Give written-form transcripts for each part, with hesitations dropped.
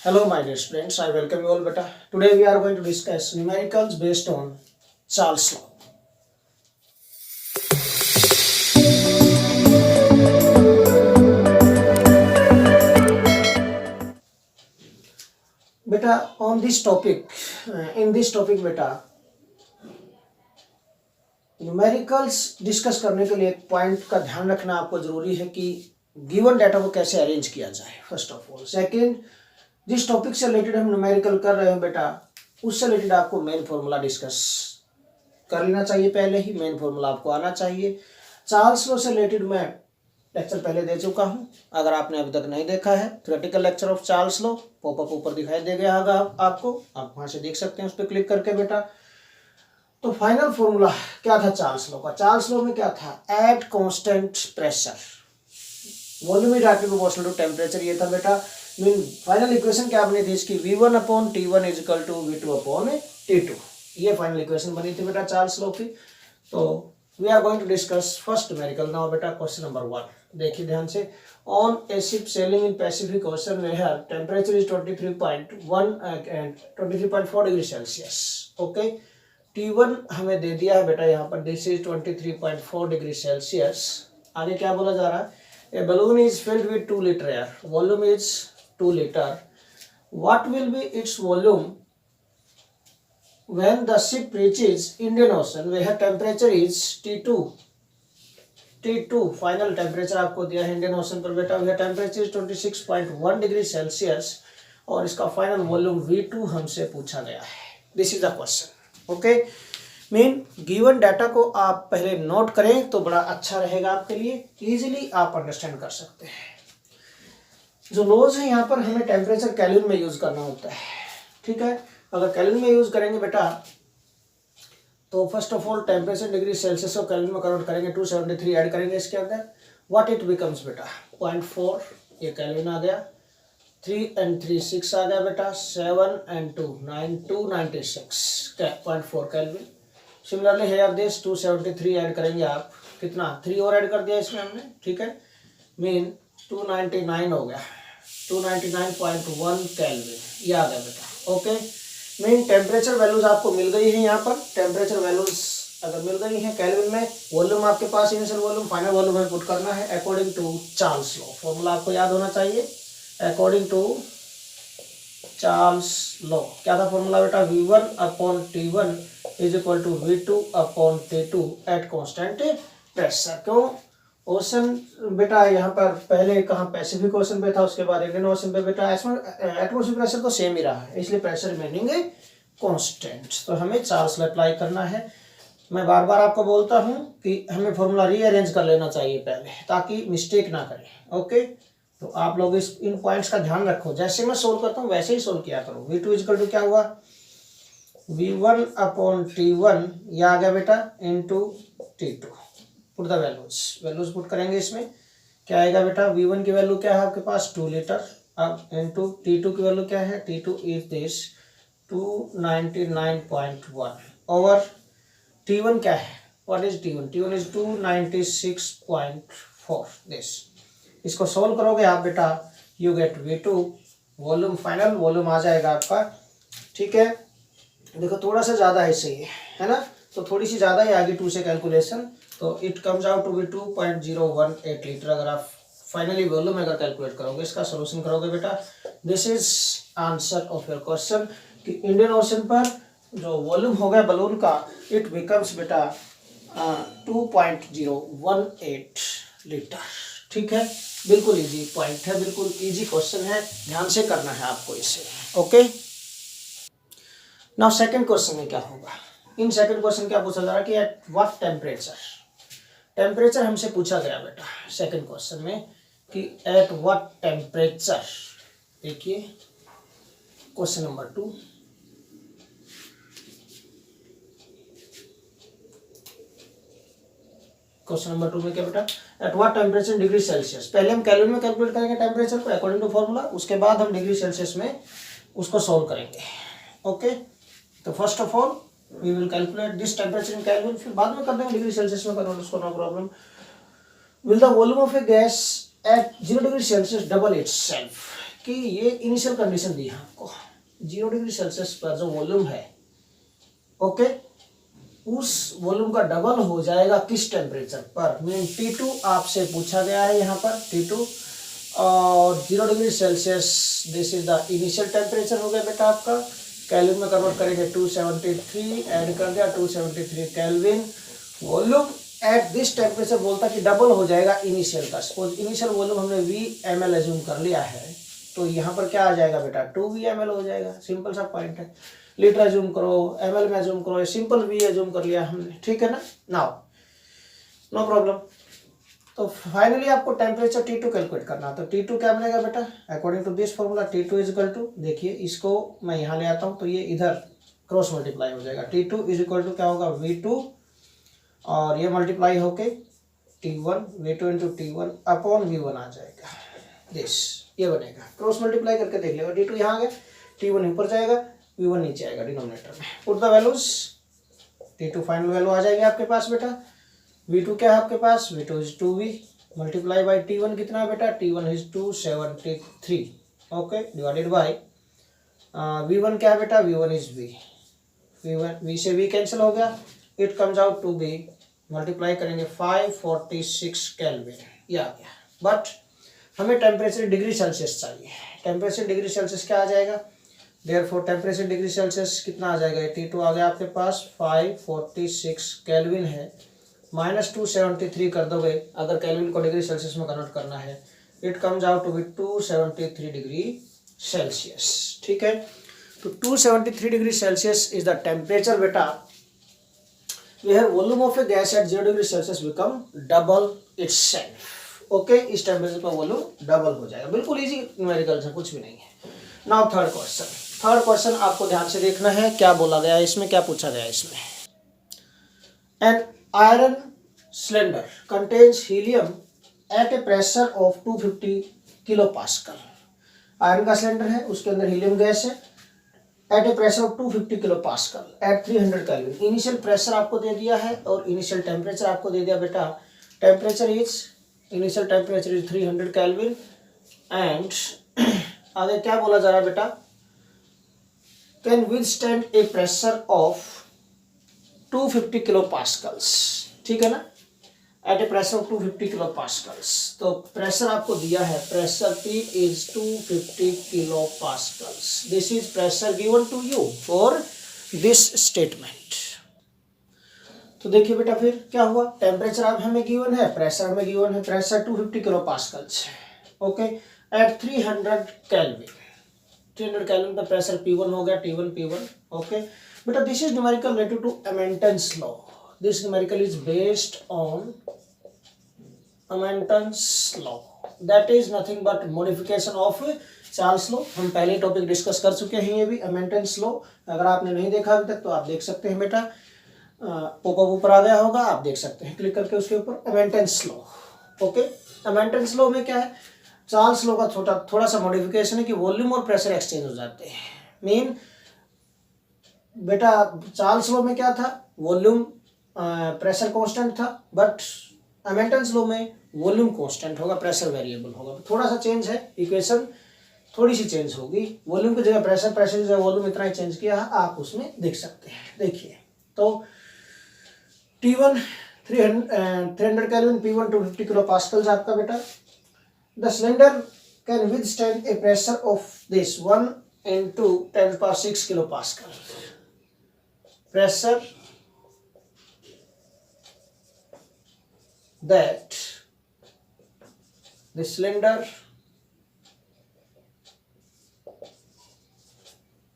Hello my dear students, I welcome you all beta. Today we are going to discuss numericals based on Charles law. Beta on this topic, in this topic beta, numericals discuss करने के लिए एक point का ध्यान रखना आपको जरूरी है कि गिवन डाटा को कैसे अरेंज किया जाए फर्स्ट ऑफ ऑल। सेकंड, जिस टॉपिक से रिलेटेड हम न्यूमेरिकल कर रहे हैं बेटा, उससे रिलेटेड आपको मेन फॉर्मूला डिस्कस कर लेना चाहिए, पहले ही मेन फॉर्मूला आपको आना चाहिए। चार्ल्स लॉ से रिलेटेड मैं लेक्चर पहले दे चुका हूं, अगर आपने अभी तक नहीं देखा है theoretical lecture of Charles law popup ऊपर दिखाई दे गया होगा आपको, आप वहां से देख सकते हैं, उस पर क्लिक करके बेटा। तो फाइनल फॉर्मूला क्या था चार्ल्स लॉ का? चार्ल्स लॉ में क्या था? At constant pressure volume is directly proportional to temperature, ये था बेटा। मीन फाइनल इक्वेशन क्या बनी थी इसकी? V1 upon T1 is equal to V2 upon T2, ये फाइनल इक्वेशन बनी थी बेटा चार्ल्स लॉ की। तो we are going to discuss first numerical now बेटा। क्वेश्चन नंबर 1 देखिए ध्यान से। On a ship sailing in Pacific ocean where temperature is 23.1 and 23.4 degree Celsius. Okay, T1 हमें दे दिया है बेटा यहाँ पर, दिस इज 23.4 डिग्री सेल्सियस। आगे क्या बोला जा रहा है? ए balloon is filled with 2 liter air, volume is 2 liter. What will be its volume when the ship reaches Indian Ocean where temperature is T2? T2 final temperature आपको दिया है Indian ocean पर बेटा, वह टेम्परेचर इज 26.1 डिग्री सेल्सियस और इसका final volume V2 हमसे पूछा गया है। This is the question. Okay, mean given data को आप पहले नोट करें तो बड़ा अच्छा रहेगा आपके लिए, इजीली आप अंडरस्टैंड कर सकते हैं। जो लॉज है यहाँ पर हमें टेम्परेचर केल्विन में यूज करना होता है, ठीक है। अगर केल्विन में यूज करेंगे बेटा तो first of all temperature degree Celsius को केल्विन में कन्वर्ट करेंगे, 273 ऐड करेंगे इसके अंदर, व्हाट इट बिकम्स बेटा 0.4, ये केल्विन आ गया। 3 and 3 6 आ गया बेटा, 7 and 2 9 296 0.4 kelvin. Similarly here this 273 add करेंगे आप, कितना 3 और ऐड कर दिया इसमें हमने, ठीक है। मीन 299 हो गया, 299.1 केल्विन, ये आ गया बेटा। ओके, मीन टेम्परेचर वैल्यूज आपको मिल गई है यहाँ पर। टेम्परेचर वैल्यूज अगर मिल गई है केल्विन में, वॉल्यूम आपके पास इनिशियल वॉल्यूम, फाइनल वॉल्यूम में पुट करना है according to Charles law. Formula आपको याद होना चाहिए, अकॉर्डिंग टू चार्ल्स लॉ क्या था फॉर्मूला बेटा? V1 upon T1 is equal to V2 upon T2 at constant pressure. क्यों? ओशन बेटा यहाँ पर पहले कहाँ पैसिफिक ओशन पे था, उसके बाद इंडियन ओशन पे बेटा एटमॉस्फेरिक प्रेशर तो सेम ही रहा है, इसलिए प्रेशर रिमेनिंग कांस्टेंट। तो हमें चार्ल्स लॉ अप्लाई करना है। मैं बार बार आपको बोलता हूँ कि हमें फॉर्मूला रीअरेंज कर लेना चाहिए पहले, ताकि मिस्टेक ना करें। ओके, तो आप लोग इन पॉइंट्स का ध्यान रखो, जैसे मैं सोल्व करता हूँ वैसे ही सोल्व किया करो। V2 इक्वल टू क्या हुआ? V1 अपॉन T1, ये आ गया बेटा, into T2। Put the values put करेंगे इसमें, क्या आएगा बेटा? V1 की वैल्यू क्या है आपके पास? 2 लीटर। अब इंटू T2 की वैल्यू क्या है? T2 is this 299.1 over T1 क्या है? What is T1? T1 is 296.4 this. इसको सोल्व करोगे आप बेटा, you get V2 volume, final volume आ जाएगा आपका, ठीक है। देखो थोड़ा सा ज़्यादा है सही है ना, तो थोड़ी सी ज़्यादा ही आगे 2 से कैलकुलेशन, तो it comes out to be 2.018 litre. अगर आप फाइनली वॉल्यूम अगर कैलकुलेट करोगे, इसका सोल्यूशन करोगे बेटा, this is answer of your question कि इंडियन ओशन पर जो वॉल्यूम हो गया बलून का, इट बिकम्स बेटा 2.018 लीटर, ठीक है। बिल्कुल इजी पॉइंट है, बिल्कुल इजी क्वेश्चन है, ध्यान से करना है आपको इसे। ओके, नाउ सेकंड क्वेश्चन में क्या होगा? इन सेकंड क्वेश्चन क्या पूछा जा रहा है कि एट व्हाट टेम्परेचर, टेम्परेचर हमसे पूछा गया बेटा सेकंड क्वेश्चन में कि एट व्हाट टेम्परेचर। देखिए क्वेश्चन नंबर 2, क्वेश्चन नंबर 2 में क्या बेटा? At what temperature degree Celsius. पहले हम केल्विन में कैलकुलेट करेंगे टेम्परेचर को अकॉर्डिंग टू फॉर्मूला, उसके बाद हम डिग्री सेल्सियस में उसको सॉल्व करेंगे। ओके, तो first of all we will calculate this temperature in Kelvin, फिर बाद में कर देंगे डिग्री सेल्सियस में कन्वर्ट उसको, no problem. Will the volume of a gas at 0 degree Celsius double itself, कि ये इनिशियल कंडीशन दी है आपको 0 डिग्री सेल्सियस पर जो वॉल्यूम है, ओके, उस वॉल्यूम का डबल हो जाएगा किस टेम्परेचर पर, मीन T2 आपसे पूछा गया है यहाँ पर T2, और 0 degree Celsius this is the initial temperature हो गया बेटा आपका। केल्विन में कन्वर्ट करेंगे 273, ऐड कर दिया 273 kelvin. Volume at this temperature बोलता कि डबल हो जाएगा इनिशियल का। सपोज इनिशियल वॉल्यूम हमने VmL एज्यूम कर लिया है, तो यहाँ पर क्या आ जाएगा बेटा 2VmL हो जाएगा। सिंपल सा पॉइंट है। लीटर एज्यूम करो, ml में एज्यूम करो, सिंपल V एज्यूम कर लिया हमने, ठीक है ना। Now no problem. तो फाइनली आपको टेम्परेचर T2 कैलकुलेट करना है। तो T2 क्या बनेगा बेटा, according to this formula T2 is equal to, देखिए इसको मैं यहाँ ले आता हूँ तो ये इधर क्रॉस मल्टीप्लाई हो जाएगा। T2 इज इक्वल टू क्या होगा V2, और ये मल्टीप्लाई होके T1, V2 into T1 upon V1 आ जाएगा। दिस ये बनेगा, क्रॉस मल्टीप्लाई करके देख लेगा। T2 यहाँ आ गया, T1 ऊपर जाएगा, V1 नीचे आएगा डिनोमिनेटर में। Put the values, T2 final value आ जाएगी आपके पास बेटा। V2 क्या है आपके पास, V2 is 2V multiply by T1 कितना है बेटा, T1 is 273, okay, divided by V1 क्या है बेटा, V1 इज V, V से V कैंसिल हो गया, it comes out to be, multiply करेंगे 546 केल्विन, ये आ गया। बट हमें टेम्परेचर डिग्री सेल्सियस चाहिए। टेम्परेचर डिग्री सेल्सियस क्या आ जाएगा, देयरफॉर टेम्परेचर डिग्री सेल्सियस कितना आ जाएगा, T2 आ गया आपके पास 546 केल्विन है, माइनस 273 कर दोगे अगर केल्विन को डिग्री सेल्सियस में कन्वर्ट करना है, it comes out to be 273 degree Celsius, ठीक है। तो 273 degree Celsius is the temperature बेटा where volume of a gas at 0 degree Celsius become double itself, okay, इस टेम्परेचर पर वॉल्यूम डबल हो जाएगा। बिल्कुल इजी न्यूमेरिकल है, कुछ भी नहीं है। Now third question, third question आपको ध्यान से देखना है, क्या बोला गया है इसमें, क्या पूछा गया है इसमें। An iron cylinder contains helium at a pressure of 250 kilo pascal. Iron का सिलेंडर है, उसके अंदर हीलियम गैस है at a pressure of 250 kilo pascal at 300 Kelvin. Initial pressure आपको दे दिया है और इनिशियल टेम्परेचर आपको दे दिया बेटा। Temperature is, initial temperature is 300 Kelvin and आगे क्या बोला जा रहा है बेटा, can withstand a pressure of 250 kilo pascals, ठीक है ना, at a pressure of 250 kilo pascals. तो प्रेशर आपको दिया है, pressure P is 250 kilo pascals. This is pressure given to you for this statement. तो देखिए बेटा फिर क्या हुआ, टेम्परेचर अब हमें गिवन है, प्रेशर हमें गिवन है, pressure 250 kilo pascals, okay, at 300 kelvin. 300 kelvin पर प्रेशर P1 हो गया, T1 P1, ओके बेटा। This is numerical related to Amontons law. This numerical is based on Amentons law, that is nothing but modification of Charles law। हम पहले topic discuss कर चुके हैं, ये भी Amentons law। अगर आपने नहीं देखा अभी तक तो आप देख सकते हैं बेटा, पॉपअप ऊपर आ गया होगा, आप देख सकते हैं क्लिक करके उसके ऊपर, Amentons law, okay. Amentons law में क्या है, चार्ल्स लॉ का थोड़ा सा मॉडिफिकेशन है कि वॉल्यूम और प्रेशर एक्सचेंज हो जाते हैं। मीन बेटा चार्ल्स लॉ में क्या था, वॉल्यूम प्रेशर कांस्टेंट था, बट अमेंटन्स लॉ में वॉल्यूम कांस्टेंट होगा, प्रेशर वेरिएबल होगा। थोड़ा सा चेंज है, इक्वेशन थोड़ी सी चेंज होगी, वॉल्यूम की जगह प्रेशर, प्रेशर की जगह वॉल्यूम, इतना ही चेंज किया है, आप उसमें देख सकते हैं। देखिए तो T1 300 kelvin, P1 250 kilo pascals आपका बेटा। The cylinder can withstand a pressure of this 1 into 10⁶ kilo pascal. Pressure that the cylinder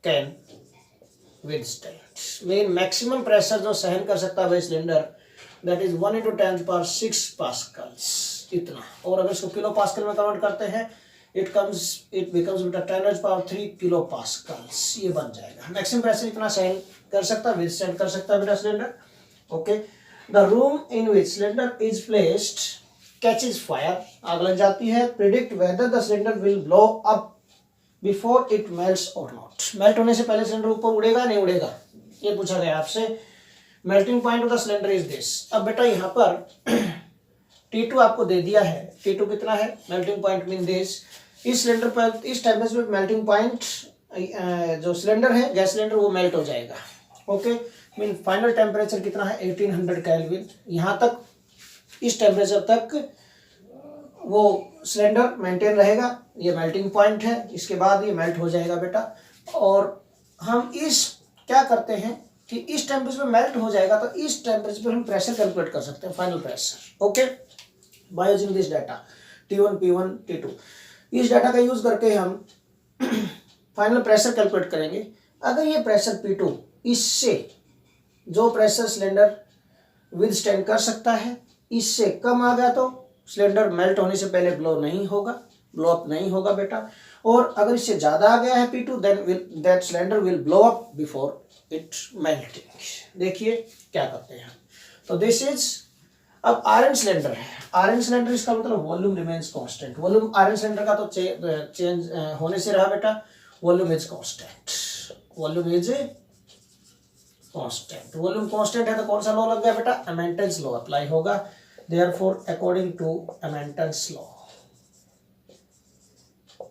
can withstand, mean maximum pressure जो सहन कर सकता है cylinder, that is 1 into 10⁶ pascals, इतना। और अगर इसको किलो पास्कल में कन्वर्ट करते हैं, इट बिकम्स बेटा 10⁻³ किलो पास्कल्स, ये बन जाएगा। मैक्सिमम प्रेशर इतना सहन कर सकता है, विथस्टैंड कर सकता है बेटा cylinder, okay. The room in which cylinder is placed catches fire, आग लग जाती है। Predict whether the cylinder will blow up before it melts or not। Melt होने से पहले सिलेंडर ऊपर उड़ेगा नहीं उड़ेगा, ये पूछा गया आपसे। Melting point of the cylinder is this. अब बेटा यहाँ पर T2 आपको दे दिया है, T2 कितना है, मेल्टिंग पॉइंट मीन दिस, इस सिलेंडर पर इस टेम्परेचर पे मेल्टिंग पॉइंट जो सिलेंडर है गैस सिलेंडर वो मेल्ट हो जाएगा। ओके, मीन फाइनल टेम्परेचर कितना है 1800 केल्विन। यहाँ तक इस टेम्परेचर तक वो सिलेंडर मेंटेन रहेगा, ये मेल्टिंग पॉइंट है, इसके बाद ये मेल्ट हो जाएगा बेटा। और हम इस क्या करते हैं कि इस टेम्परेचर पे मेल्ट हो जाएगा तो इस टेम्परेचर पे हम प्रेशर कैलकुलेट कर सकते हैं, final pressure. Okay, by using this data T1, P1, T2, इस डाटा का यूज करके हम फाइनल प्रेशर कैलकुलेट करेंगे। अगर ये प्रेशर P2 इससे जो प्रेशर सिलेंडर विदस्टैंड कर सकता है इससे कम आ गया तो सिलेंडर मेल्ट होने से पहले ब्लो नहीं होगा, ब्लो अप नहीं होगा बेटा। और अगर इससे ज्यादा आ गया है P2 then that cylinder will blow up before it melting. देखिए क्या करते हैं। तो दिस इज अब आयरन सिलेंडर है। आयरन सिलेंडर इसका मतलब volume remains constant. Volume iron cylinder का तो चेंज होने से रहा बेटा, volume is constant, volume is constant. Volume constant है तो कौन सा लॉ लग गया बेटा, एमेंटन्स लॉ अप्लाई होगा। Therefore according to Amontons law,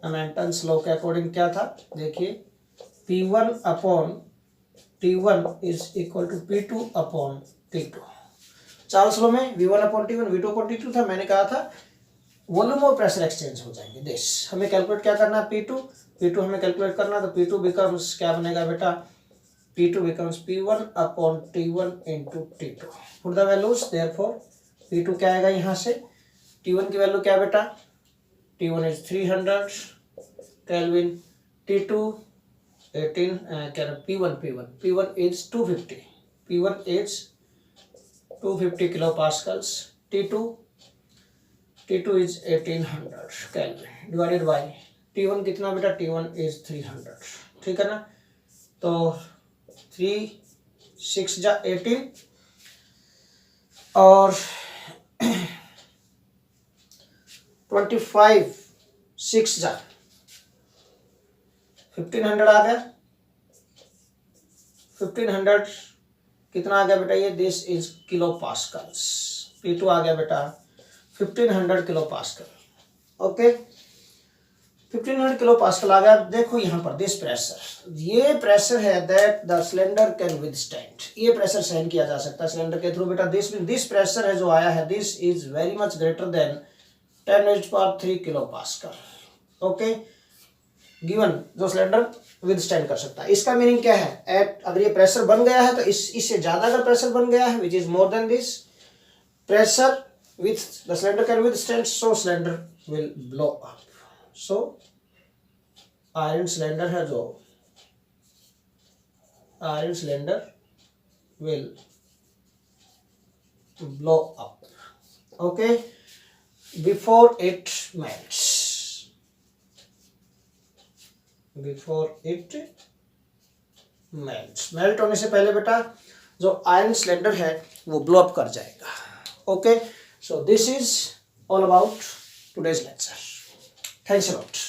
Amontons law के अकॉर्डिंग क्या था देखिए, P1 upon T1 is equal to P2 upon T2। Charles law में V1 upon T1 V2 upon T2 था। मैंने कहा था वॉल्यूम और प्रेशर एक्सचेंज हो जाएंगे। दिस हमें कैलकुलेट क्या करना है, P2 हमें कैलकुलेट करना, तो P2 बिकम्स क्या बनेगा बेटा, P2 becomes P1 upon T1 into T2। Put the values, therefore P2 क्या आएगा यहाँ से, T1 की वैल्यू क्या बेटा, T1 is 300 Kelvin, T2 18 क्या P1 is 250, P1 is 250 kilopascals, T2 is 1800 Kelvin divided by T1 कितना बेटा, T1 is 300। ठीक है ना, तो 3 6 जा 18 और 25 6 जा 1500 आ गया। 1500 कितना आ गया बेटा, ये this is kilo pascals. P2 आ गया बेटा 1500 kilo pascal. Okay, 1500 kilo pascal आ गया। देखो यहाँ पर दिस प्रेशर, ये प्रेशर है that the cylinder can withstand, ये प्रेशर सहन किया जा सकता है सिलेंडर के थ्रू बेटा। दिस प्रेशर है जो आया है, this is very much greater than 10⁻³ kilo pascal. Okay, given जो सिलेंडर विदस्टैंड कर सकता है। इसका मीनिंग क्या है, एट अगर ये प्रेशर बन गया है तो इससे ज्यादा अगर प्रेशर बन गया है which is more than this pressure with the cylinder can withstand, so cylinder will blow up. So iron cylinder है जो iron cylinder will blow up. Okay, before it melts, before it melts, melt होने से पहले बेटा जो iron cylinder है वो blow up कर जाएगा। Okay, so this is all about today's lecture. Thanks a lot.